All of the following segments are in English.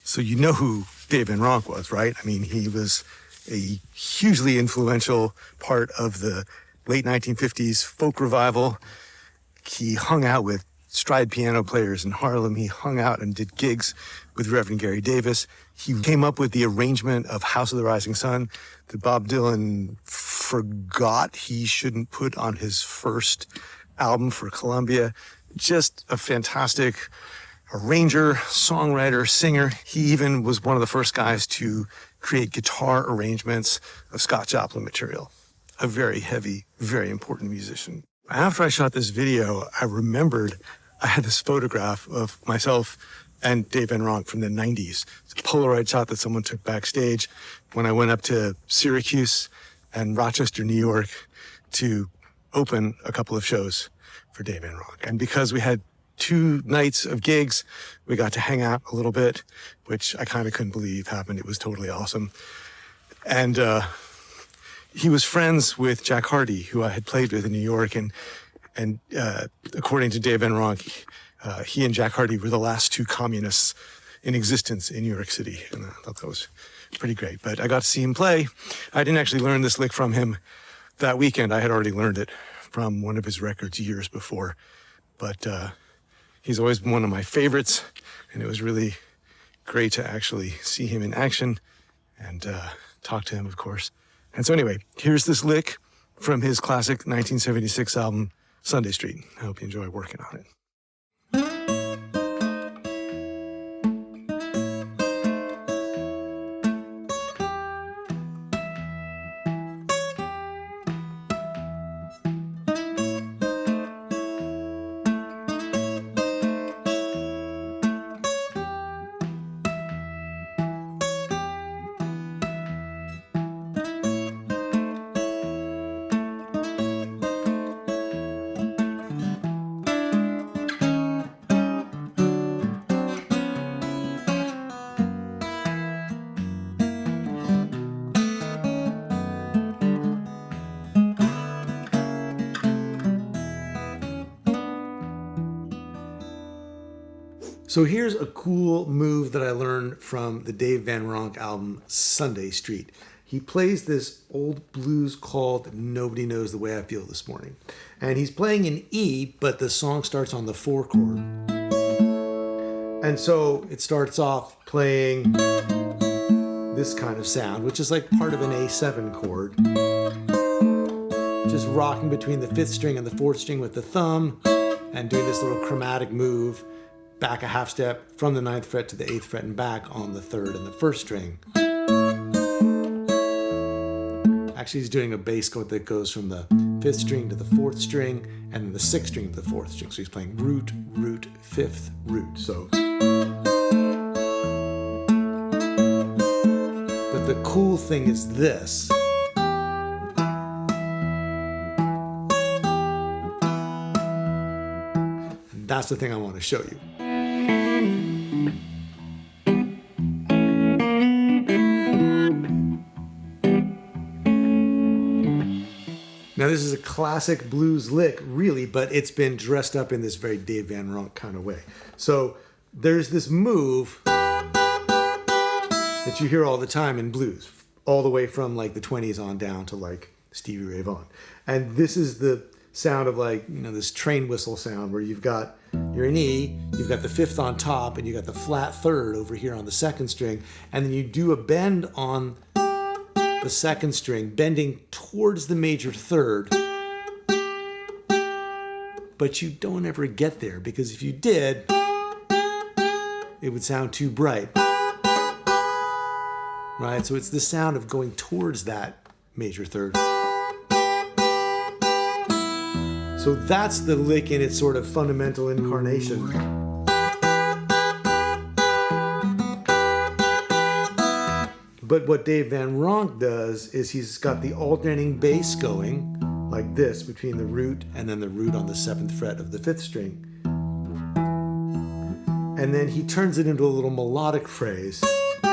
So you know who Dave Van Ronk was, right? I mean, he was a hugely influential part of the late 1950s folk revival. He hung out with stride piano players in Harlem. He hung out and did gigs with Reverend Gary Davis. He came up with the arrangement of House of the Rising Sun that Bob Dylan forgot he shouldn't put on his first album for Columbia. Just a fantastic arranger, songwriter, singer. He even was one of the first guys to create guitar arrangements of Scott Joplin material. A very heavy, very important musician. After I shot this video, I remembered I had this photograph of myself and Dave Van Ronk from the 90s. It's a Polaroid shot that someone took backstage when I went up to Syracuse and Rochester, New York to open a couple of shows for Dave Van Ronk. And because we had 2 nights of gigs, we got to hang out a little bit, which I kind of couldn't believe happened. It was totally awesome. And he was friends with Jack Hardy, who I had played with in New York. And according to Dave Van Ronk, he and Jack Hardy were the last 2 communists in existence in New York City. And I thought that was pretty great. But I got to see him play. I didn't actually learn this lick from him that weekend. I had already learned it from one of his records years before. But he's always been one of my favorites. And it was really great to actually see him in action and talk to him, of course. And so anyway, here's this lick from his classic 1976 album, Sunday Street. I hope you enjoy working on it. So here's a cool move that I learned from the Dave Van Ronk album, Sunday Street. He plays this old blues called Nobody Knows the Way I Feel This Morning. And he's playing in E, but the song starts on the 4 chord. And so it starts off playing this kind of sound, which is like part of an A7 chord. Just rocking between the 5th string and the 4th string with the thumb and doing this little chromatic move. Back a half step from the 9th fret to the 8th fret and back on the 3rd and the 1st string. Actually, he's doing a bass chord that goes from the 5th string to the 4th string and then the 6th string to the 4th string. So he's playing root, root, 5th, root. So. But the cool thing is this. And that's the thing I want to show you. Now, this is a classic blues lick, really, but it's been dressed up in this very Dave Van Ronk kind of way. So there's this move that you hear all the time in blues, all the way from like the 20s on down to like Stevie Ray Vaughan. And this is the sound of like, you know, this train whistle sound where you're in E, you've got the 5th on top, and you got the flat 3rd over here on the 2nd string, and then you do a bend on the 2nd string, bending towards the major 3rd, but you don't ever get there, because if you did, it would sound too bright, right? So it's the sound of going towards that major 3rd. So that's the lick in its sort of fundamental incarnation. But what Dave Van Ronk does is he's got the alternating bass going like this between the root and then the root on the 7th fret of the 5th string. And then he turns it into a little melodic phrase. I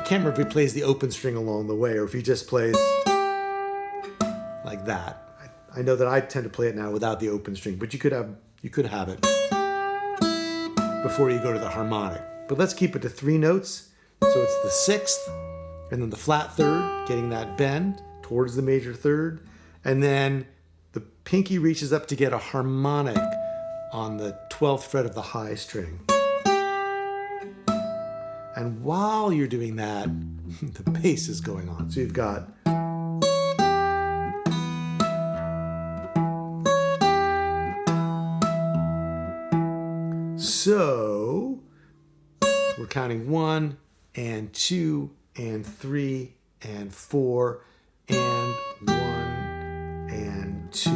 can't remember if he plays the open string along the way or if he just plays like that. I know that I tend to play it now without the open string, but you could have it. before you go to the harmonic. But let's keep it to 3 notes. So it's the 6th, and then the flat 3rd, getting that bend towards the major 3rd, and then the pinky reaches up to get a harmonic on the 12th fret of the high string. And while you're doing that, the bass is going on. So you've got so we're counting 1 and 2 and 3 and 4 and 1 and 2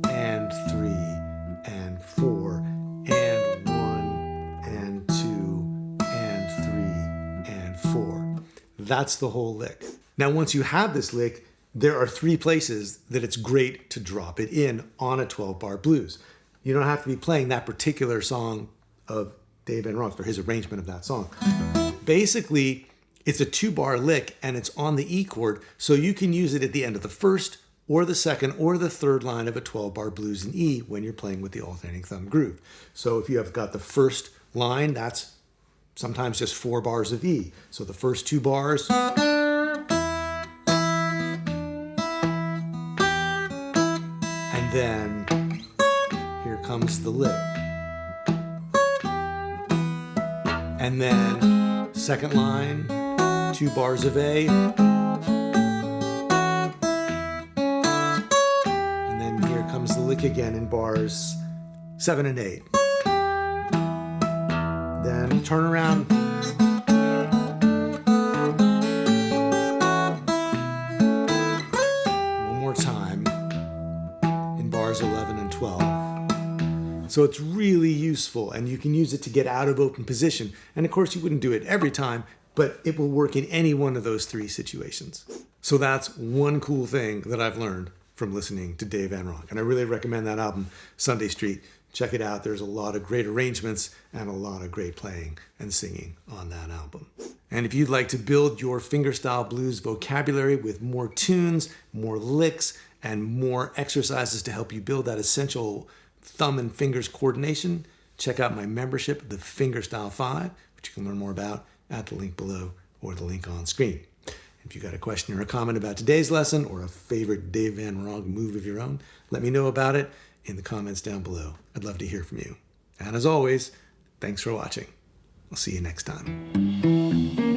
and 3 and 4 and 1 and 2 and 3 and 4. That's the whole lick. Now, once you have this lick, there are 3 places that it's great to drop it in on a 12-bar blues. You don't have to be playing that particular song of Dave Van Ronk or his arrangement of that song. Basically, it's a 2-bar lick and it's on the E chord, so you can use it at the end of the 1st or the 2nd or the 3rd line of a 12-bar blues in E when you're playing with the alternating thumb groove. So if you have got the 1st line, that's sometimes just 4 bars of E. So the first 2 bars, and then here comes the lick. And then second line, 2 bars of A. And then here comes the lick again in bars 7 and 8. Then turn around. One more time in bars 11 and 12. So it's really useful, and you can use it to get out of open position. And of course, you wouldn't do it every time, but it will work in any one of those 3 situations. So that's one cool thing that I've learned from listening to Dave Van Ronk. And I really recommend that album, Sunday Street. Check it out. There's a lot of great arrangements and a lot of great playing and singing on that album. And if you'd like to build your fingerstyle blues vocabulary with more tunes, more licks, and more exercises to help you build that essential thumb and fingers coordination, check out my membership, the Fingerstyle 5, which you can learn more about at the link below or the link on screen. If you got a question or a comment about today's lesson or a favorite Dave Van Ronk move of your own, let me know about it in the comments down below. I'd love to hear from you. And as always, thanks for watching. I'll see you next time.